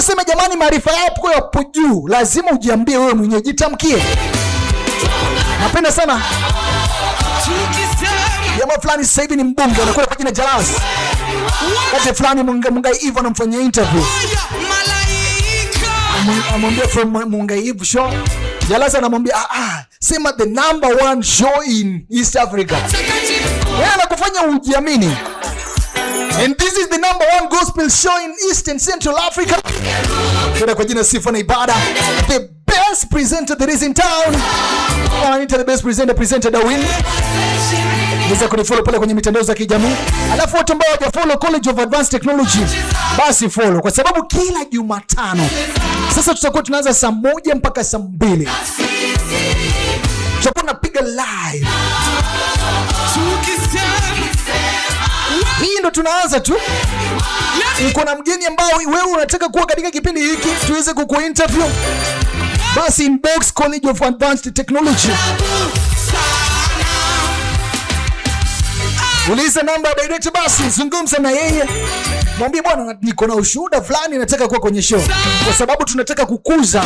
Tuseme jamani, maarifa yako yapo juu, lazima ujiambie wewe mwenyewe, jitamkie. Napenda sana jamaa fulani sasa hivi ni mbunge, anakuwa kwa jina Jalas. Kati fulani Mungai Eve anamfanyia interview. Amwambia from Mungai Eve show. Jalas anamwambia sema the number 1 show in East Africa. Yeye anakufanya ujiamini. And this is the number 1 gospel show in East and Central Africa. Kwa jina Sifa na Ibada. The best presenter that is in town. The best presenter Darwin. Niweza kunifollow pale kwenye mitandao za kijamii. Alafu watu ambao hawajafollow College of Advanced Technology, basi follow, kwa sababu kila Jumatano sasa tutakuwa tunaanza saa 1 mpaka saa 2. Tutakuwa tunapiga live. Hii ndo tunaanza tu. Uko na mgeni ambao wewe unataka kuwa katika kipindi hiki tuweze kukuinterview, basi inbox College of Advanced Technology. Uliza namba direct, basi zungumza na yeye. Mwambie bwana, niko na ushuhuda fulani nataka kuwa kwenye show, kwa sababu tunataka kukuza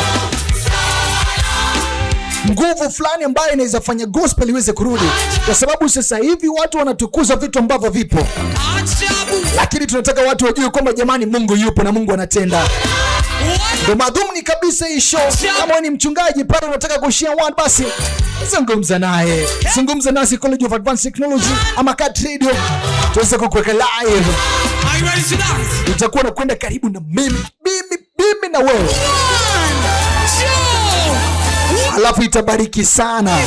nguvu fulani ambayo inaweza fanya gospel iweze kurudi, kwa sababu sasa hivi watu wanatukuza vitu ambavyo vipo, lakini tunataka watu wajue kwamba jamani, Mungu yupo na Mungu anatenda. Ndio madhumuni kabisa hii show. Kama ni mchungaji pale unataka kushare word, basi zungumza naye. Zungumza nasi College of Advanced Technology ama Cat Radio, tuweze kukuweka live. Utakuwa na kwenda karibu na mimi na wewe. Alafu itabariki sana.